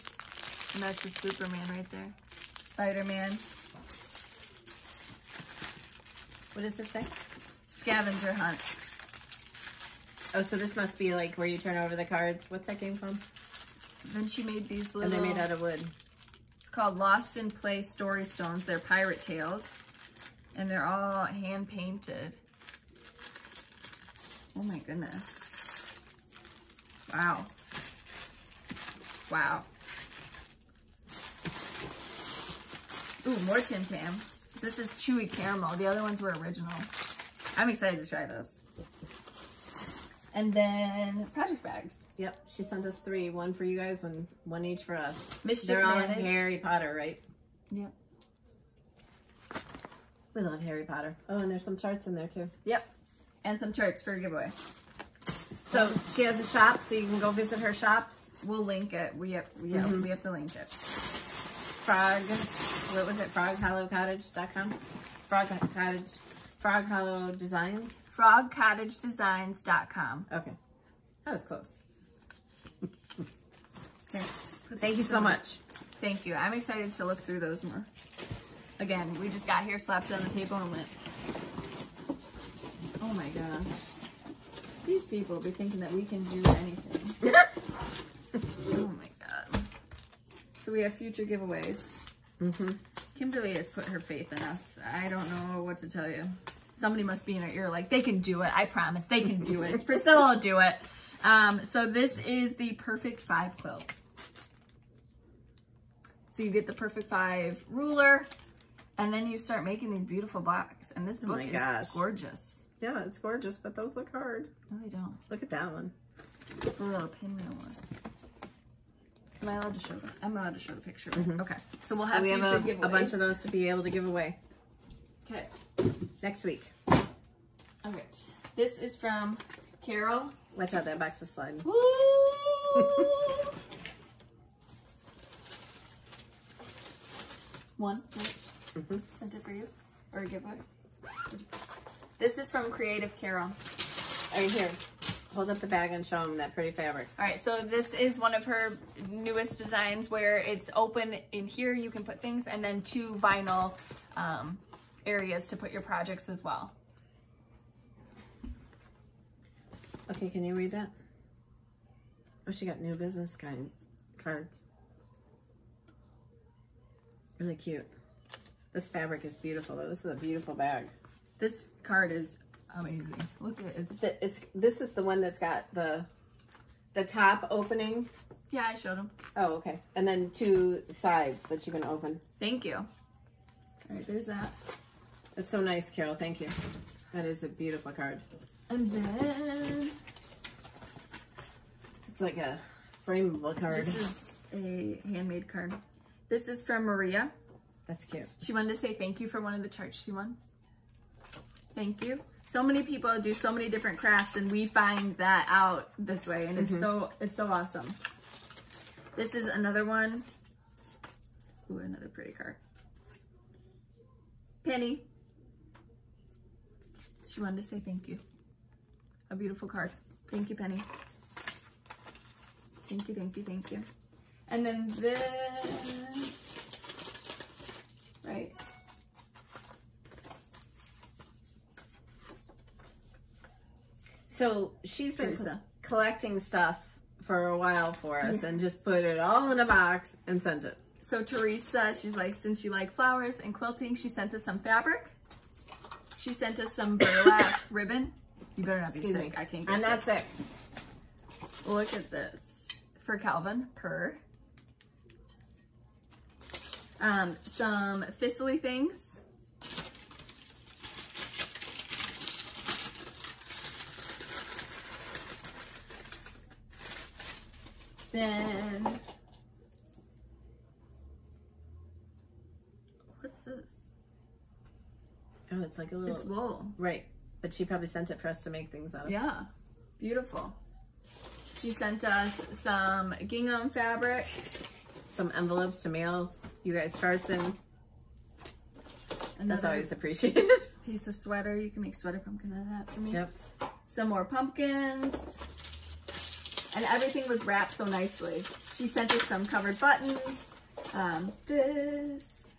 S2: And that's the Superman right there. Spider-Man.
S1: What does this say?
S2: Scavenger hunt.
S1: Oh, so this must be like where you turn over the cards. What's that game from?
S2: Then she made these little...
S1: And they're made out of wood.
S2: It's called Lost in Play Story Stones. They're pirate tales. And they're all hand painted. Oh my goodness. Wow. Wow. Ooh, more Tim Tams. This is chewy caramel. The other ones were original. I'm excited to try this. And then project bags.
S1: Yep, she sent us 3. 1 for you guys, one each for us.
S2: Mischief
S1: They're all
S2: Managed.
S1: Harry Potter, right?
S2: Yep.
S1: We love Harry Potter. Oh, and there's some charts in there too.
S2: Yep. And some charts for a giveaway.
S1: So she has a shop, so you can go visit her shop.
S2: We'll link it. We have to link it.
S1: What was it? FrogHollowCottage.com? Frog Hollow Designs?
S2: FrogCottageDesigns.com.
S1: Okay. That was close.
S2: Okay.
S1: Thank you so much.
S2: Thank you. I'm excited to look through those more. Again, we just got here, slapped it on the table, and went. Oh my gosh. These people be thinking that we can do anything. Oh my god. So we have future giveaways. Kimberly has put her faith in us. I don't know what to tell you. Somebody must be in her ear like, they can do it. I promise. They can do it. Priscilla will do it. So this is the Perfect 5 quilt. So you get the Perfect 5 ruler, and then you start making these beautiful blocks. And this book is gorgeous.
S1: Yeah, it's gorgeous, but those look hard.
S2: No, they don't.
S1: Look at that one.
S2: The little pinwheel one. Am I allowed to show them? I'm allowed to show the picture. Okay. So we'll have,
S1: we have a bunch of those to be able to give away.
S2: Okay.
S1: Next week.
S2: All right. This is from Carol.
S1: Watch out, that box is sliding.
S2: Woo! One. Right? Sent it for you. Or a giveaway. This is from Creative Carol.
S1: Right here. Hold up the bag and show them that pretty fabric.
S2: All right, so this is one of her newest designs where it's open in here. You can put things, and then 2 vinyl areas to put your projects as well.
S1: Okay, can you read that? Oh, she got new business cards. Really cute. This fabric is beautiful, though. This is a beautiful bag.
S2: This card is amazing. Look at it.
S1: This is the one that's got the top opening.
S2: Yeah, I showed them.
S1: Oh, okay. And then 2 sides that you can open.
S2: Thank you. All right, there's that.
S1: That's so nice, Carol. Thank you. That is a beautiful card.
S2: And then
S1: it's like a frameable card.
S2: This is a handmade card. This is from Maria.
S1: That's cute.
S2: She wanted to say thank you for one of the charts she won. Thank you. So many people do so many different crafts, and we find that out this way, and it's so awesome. This is another one. Ooh, another pretty card. Penny. She wanted to say thank you. A beautiful card. Thank you, Penny. Thank you, thank you, thank you. And then this, right.
S1: So she's been collecting stuff for a while for us and just put it all in a box and sent it.
S2: So Teresa, she's like, since you like flowers and quilting, she sent us some fabric. She sent us some burlap ribbon. You better not be sick. I can't get
S1: I'm not sick.
S2: Look at this. For Calvin, purr. Some thistly things. Then
S1: it's like a little...
S2: It's wool.
S1: Right. But she probably sent it for us to make things out of.
S2: Yeah. Beautiful. She sent us some gingham fabric.
S1: Some envelopes to mail you guys charts in. That's always appreciated.
S2: Piece of sweater. You can make sweater pumpkin out of that for me.
S1: Yep.
S2: Some more pumpkins. And everything was wrapped so nicely. She sent us some covered buttons. This.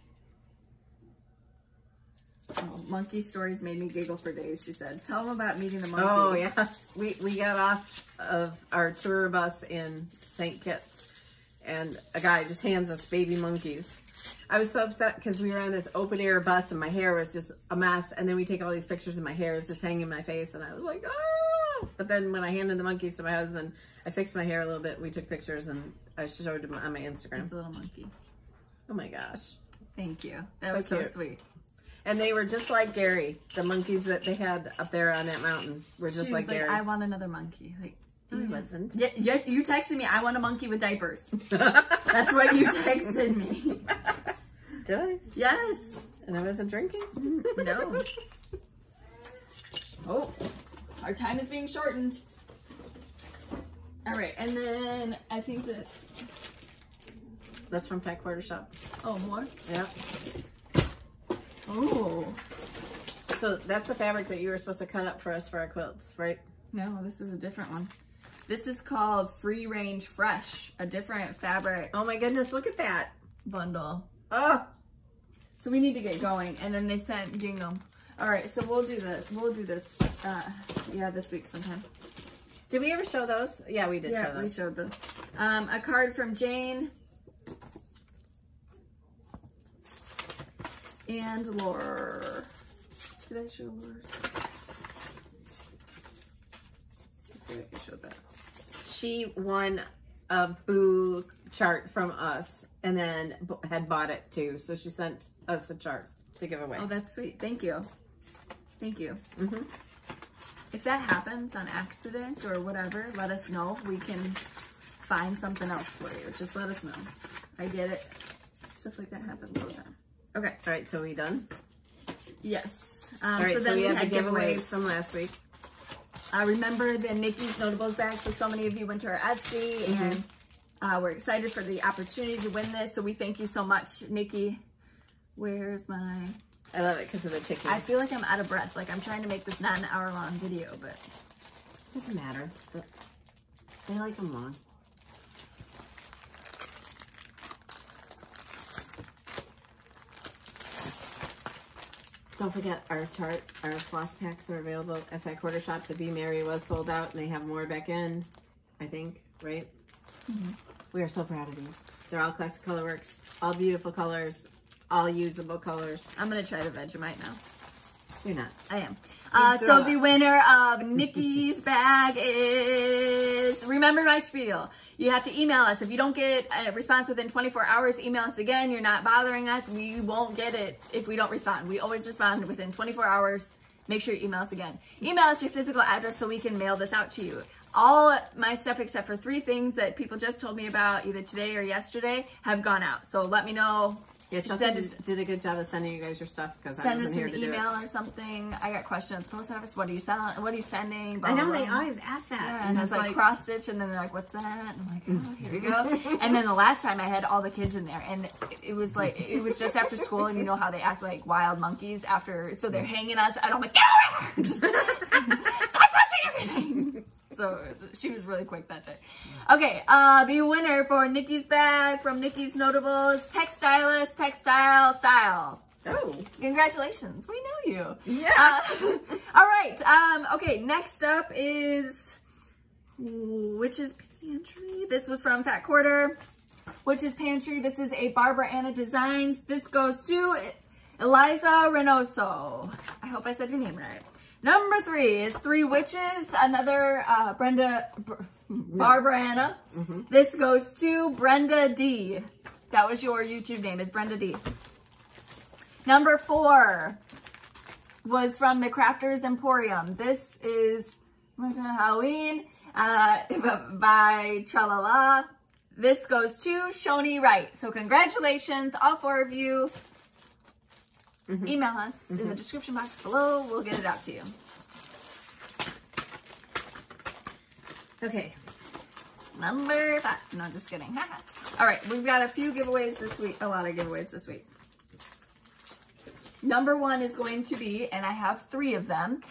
S2: Oh, monkey stories made me giggle for days, she said. Tell them about meeting the monkey.
S1: Oh, yes. We got off of our tour bus in St. Kitts, and a guy just hands us baby monkeys. I was so upset because we were on this open air bus and my hair was just a mess, and then we take all these pictures and my hair is just hanging in my face, and I was like, oh! But then when I handed the monkeys to my husband, I fixed my hair a little bit. We took pictures and I showed him on my Instagram.
S2: It's a little monkey.
S1: Oh my gosh.
S2: Thank you. That was so sweet.
S1: And they were just like Gary. The monkeys that they had up there on that mountain were just like Gary.
S2: I want another monkey. Like,
S1: no, I wasn't.
S2: Yeah, yes, you texted me, I want a monkey with diapers. That's what you texted me.
S1: Did I?
S2: Yes.
S1: And I wasn't drinking?
S2: No. Oh, our time is being shortened. All right, and then I think
S1: that's from Pet Quarter Shop.
S2: Oh, more?
S1: Yeah.
S2: Oh.
S1: So that's the fabric that you were supposed to cut up for us for our quilts, right?
S2: No, this is a different one. This is called Free Range Fresh, a different fabric.
S1: Oh my goodness, look at that.
S2: Bundle.
S1: Oh.
S2: So we need to get going. And then they sent gingham. All right, so we'll do this. We'll do this, yeah, this week sometime.
S1: Did we ever show those? Yeah, we did show those.
S2: Yeah, we showed those. A card from Jane. And Laura. Did I show Laura's? I think I showed that.
S1: She won a Boo chart from us and then had bought it too. So she sent us a chart to give away.
S2: Oh, that's sweet. Thank you. Thank you.
S1: Mm-hmm.
S2: If that happens on accident or whatever, let us know. We can find something else for you. Just let us know. I get it. Stuff like that happens all the time. Okay.
S1: All right, so we done?
S2: Yes.
S1: All right, so then we had the giveaways from last week.
S2: Remember the Nikki's Notables bag. So many of you went to our Etsy, and we're excited for the opportunity to win this. So we thank you so much, Nikki. Where's my...
S1: I love it because of the ticking.
S2: I feel like I'm out of breath. Like I'm trying to make this not an hour-long video, but...
S1: It doesn't matter. I like them long. Don't forget our chart, our floss packs are available at Pet Quarter Shop. The Be Merry was sold out and they have more back in, I think, right? Mm-hmm. We are so proud of these. They're all classic colorworks, all beautiful colors, all usable colors.
S2: I'm going to try the Vegemite now.
S1: You're not.
S2: I am. So the winner of Nikki's bag is, remember my spiel. You have to email us. If you don't get a response within 24 hours, email us again. You're not bothering us. We won't get it if we don't respond. We always respond within 24 hours. Make sure you email us again. Email us your physical address so we can mail this out to you. All my stuff except for 3 things that people just told me about either today or yesterday have gone out. So let me know.
S1: Yeah, Chelsea did a good job of sending you guys your stuff because I wasn't here to do it.
S2: Send us an email or something. I got questions. Post office. What are you selling? What are you sending?
S1: Blah, I know blah, blah. They always ask that.
S2: Yeah, and it's like cross stitch, and then they're like, "What's that?" And I'm like, "Oh, here we go." And then the last time I had all the kids in there, and it was like it was just after school, and you know how they act like wild monkeys after. So they're hanging us, and I'm like, just, "Stop touching everything." So she was really quick that day. Okay, the winner for Nikki's bag from Nikki's Notables, Textilist, Textile Style.
S1: Oh.
S2: Congratulations, we know you.
S1: Yeah.
S2: All right, okay, next up is Witch's Pantry. This was from Fat Quarter. Witch's Pantry, this is a Barbara Anna Designs. This goes to Eliza Reynoso. I hope I said your name right. Number 3 is 3 Witches, another Barbara Anna. Mm-hmm. This goes to Brenda D. That was your YouTube name, is Brenda D. Number 4 was from the Crafters Emporium. This is Halloween by Tralala. This goes to Shoni Wright. So congratulations, all 4 of you. email us in the description box below. We'll get it out to you.
S1: Okay.
S2: Number 5. No, just kidding. All right, we've got a few giveaways this week. A lot of giveaways this week. Number 1 is going to be, and I have 3 of them,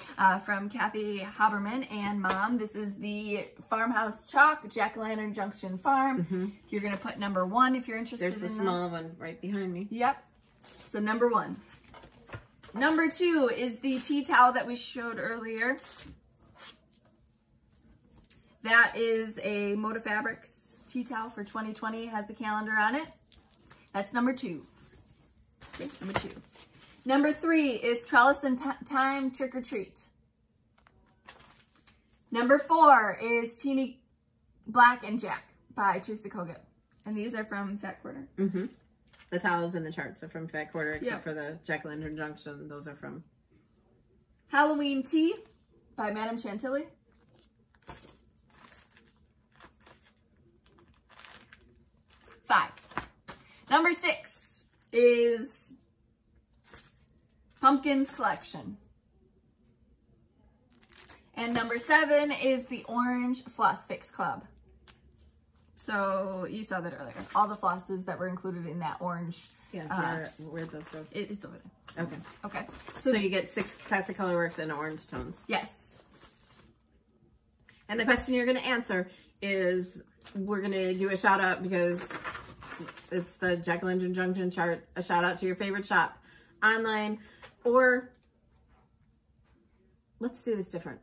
S2: from Kathy Haberman and Mom. This is the Farmhouse Chalk, Jack-o'-lantern Junction Farm. You're going to put number 1 if you're interested in this.
S1: There's the small one right behind me.
S2: Yep. So number 1. Number 2 is the tea towel that we showed earlier. That is a Moda Fabrics tea towel for 2020. It has the calendar on it. That's number 2. Okay, number 2. Number 3 is Trellis and Time Trick or Treat. Number 4 is Teeny Black and Jack by Teresa Kogut. And these are from Fat Quarter.
S1: The towels and the charts are from Fat Quarter, except for the Jack-o'-lantern Junction. Those are from
S2: Halloween Tea by Madame Chantilly. Number 6 is Pumpkins Collection. And number 7 is the Orange Floss Fix Club. So you saw that earlier. All the flosses that were included in that orange.
S1: Yeah, where'd those go?
S2: It's over there.
S1: Okay.
S2: Okay.
S1: So you get 6 classic colorworks and orange tones.
S2: Yes.
S1: And the question you're going to answer is, we're going to do a shout out because it's the Jack-o'-lantern Junction chart. A shout out to your favorite shop online, or let's do this different.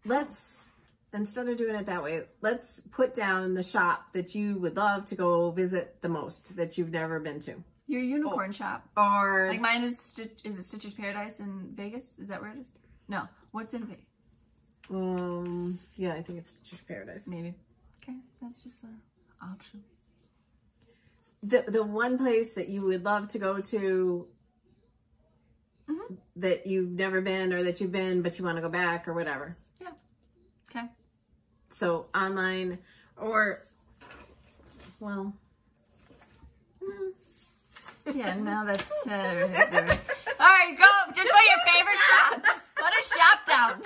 S1: Let's, instead of doing it that way, let's put down the shop that you would love to go visit the most, that you've never been to.
S2: Your unicorn shop.
S1: Or
S2: like mine is it Stitcher's Paradise in Vegas? Is that where it is? No. What's in Vegas?
S1: Yeah, I think it's Stitcher's Paradise.
S2: Maybe. Okay, that's just an option.
S1: The one place that you would love to go to that you've never been, or that you've been but you want to go back, or whatever.
S2: Yeah. Okay.
S1: So online, or, well.
S2: Yeah, no, that's... all right, go. Just put your favorite shop. Just put a shop down.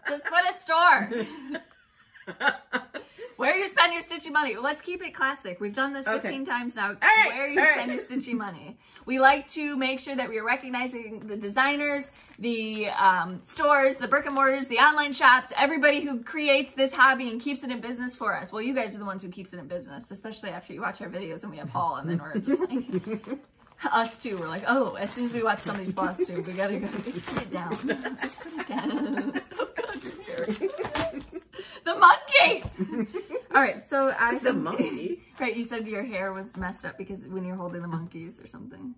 S2: Just put a store. Where you spend your stitchy money. Well, let's keep it classic. We've done this 15 times now. Where you spend your stitchy money. We like to make sure that we are recognizing the designers, the stores, the brick and mortars, the online shops, everybody who creates this hobby and keeps it in business for us. Well, you guys are the ones who keeps it in business, especially after you watch our videos and we have haul, and then we're just like, us too. We're like, oh, as soon as we watch somebody's Flosstube, we gotta go put it down. Just put it down. Oh God, your hair. The monkey! All right, so I
S1: the monkey.
S2: Right, you said your hair was messed up because when you're holding the monkeys or something.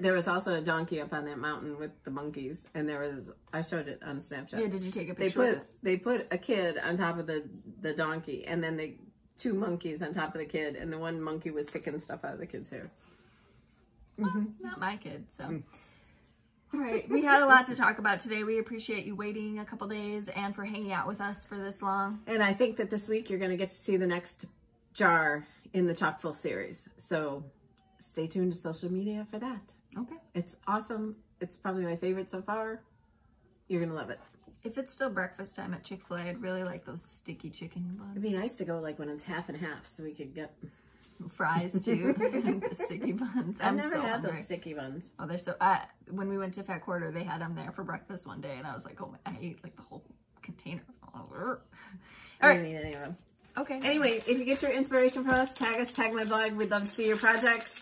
S1: There was also a donkey up on that mountain with the monkeys, and there was, I showed it on Snapchat.
S2: Yeah, did you take a picture?
S1: They put a kid on top of the donkey, and then 2 monkeys on top of the kid, and the one monkey was picking stuff out of the kid's hair.
S2: Well, not my kid, so. All right, we had a lot to talk about today. We appreciate you waiting a couple days and for hanging out with us for this long.
S1: And I think that this week you're going to get to see the next jar in the Chock Full series. So stay tuned to social media for that.
S2: Okay.
S1: It's awesome. It's probably my favorite so far. You're going to love it.
S2: If it's still breakfast time at Chick-fil-A, I'd really like those sticky chicken buns.
S1: It'd be nice to go like when it's half and half so we could get...
S2: fries too. The sticky buns.
S1: I've never had those sticky buns.
S2: Oh, they're so. When we went to Fat Quarter, they had them there for breakfast one day, and I was like, oh, I ate like the whole container. All right.
S1: I didn't eat any of them.
S2: Okay.
S1: Anyway, if you get your inspiration from us, tag my blog. We'd love to see your projects.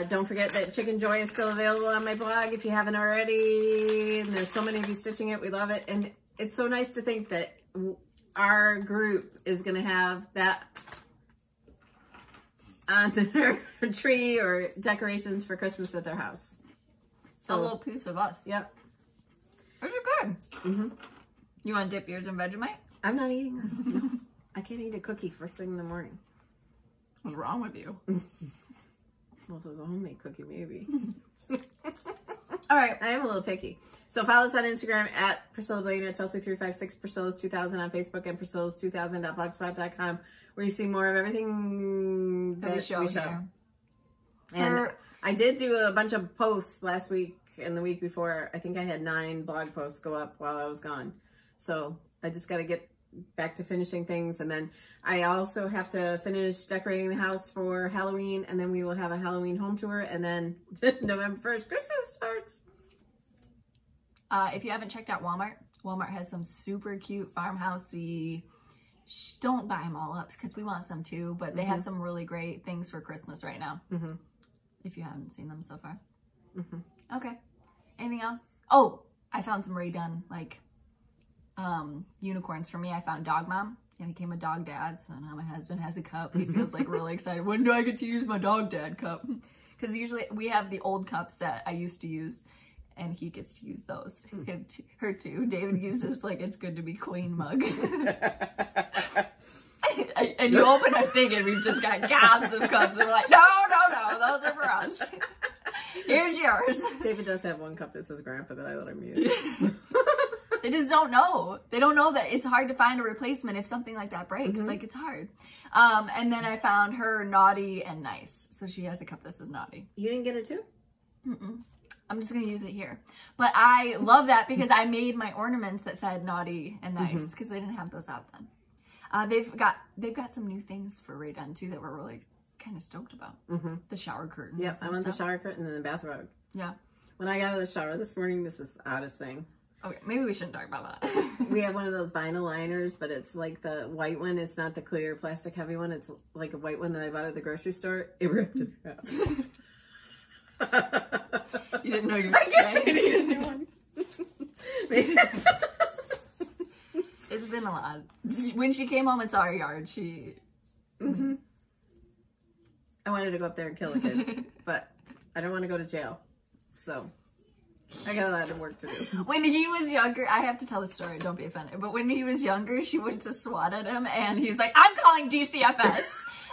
S1: Don't forget that Chicken Joy is still available on my blog if you haven't already. And there's so many of you stitching it. We love it, and it's so nice to think that our group is going to have that on their tree or decorations for Christmas at their house.
S2: So, a little piece of us.
S1: Yep.
S2: Those are good. You want to dip yours in Vegemite?
S1: I'm not eating them. No. I can't eat a cookie first thing in the morning.
S2: What's wrong with you?
S1: Well, if it was a homemade cookie, maybe.
S2: All right.
S1: I am a little picky. So follow us on Instagram at Priscilla Blaine, at Chelsea356, Priscilla's2000 on Facebook, and Priscilla's2000.blogspot.com, where you see more of everything that we show.
S2: Here.
S1: And I did do a bunch of posts last week and the week before. I think I had 9 blog posts go up while I was gone. So I just got to get back to finishing things. And then I also have to finish decorating the house for Halloween. And then we will have a Halloween home tour. And then November 1st, Christmas starts.
S2: If you haven't checked out Walmart, Walmart has some super cute farmhousey. Don't buy them all up because we want some too, but they have some really great things for Christmas right now. If you haven't seen them so far. Okay. Anything else? Oh, I found some redone like unicorns for me. I found Dog Mom. I became a dog dad, so now my husband has a cup. He feels like really excited. When do I get to use my dog dad cup? Because usually we have the old cups that I used to use, and he gets to use those. Her too. David uses like it's good to be queen mug. And you open a thing and we've just got gobs of cups, and we're like, no, those are for us. Here's yours.
S1: David does have one cup that says grandpa that I let him use.
S2: They just don't know. They don't know that it's hard to find a replacement if something like that breaks. Like, it's hard. And then I found her naughty and nice. So she has a cup that says naughty.
S1: You didn't get it too?
S2: I'm just going to use it here. But I love that because I made my ornaments that said naughty and nice because they didn't have those out then. They've got some new things for redone too that we're really kind of stoked about. The shower curtain.
S1: Yep, I want the shower curtain and the bath rug.
S2: Yeah.
S1: When I got out of the shower this morning, this is the oddest thing.
S2: Okay, maybe we shouldn't talk about that.
S1: We have one of those vinyl liners, but it's like the white one. It's not the clear plastic heavy one. It's like a white one that I bought at the grocery store. It ripped in half.
S2: You didn't know you were saying. It's been a lot. When she came home and saw our yard, she...
S1: I wanted to go up there and kill a kid, but I don't want to go to jail. So... I got a lot of work to do.
S2: When he was younger, I have to tell the story, don't be offended, but when he was younger, she went to swat at him, and he's like, I'm calling DCFS.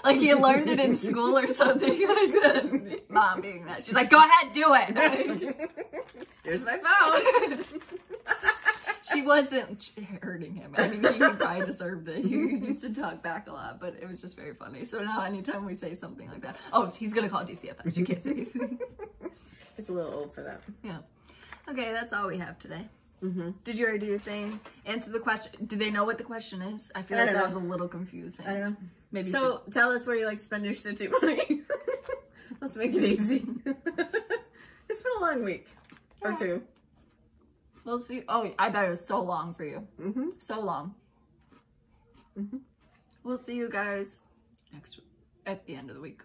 S2: Like, he learned it in school or something like that. Mom being that. She's like, go ahead, do it.
S1: Here's my phone.
S2: She wasn't hurting him. I mean, he probably deserved it. He used to talk back a lot, but it was just very funny. So now anytime we say something like that, oh, he's going to call DCFS. You can't say anything.
S1: It's a little old for that.
S2: Yeah. Okay, that's all we have today. Did you already do your thing? Answer the question. Do they know what the question is? I feel like that was a little confusing.
S1: I don't know.
S2: Maybe
S1: so tell us where you like to spend your stitching money. Let's make it easy. It's been a long week or two.
S2: We'll see. Oh, I bet it was so long for you. So long. We'll see you guys at the end of the week.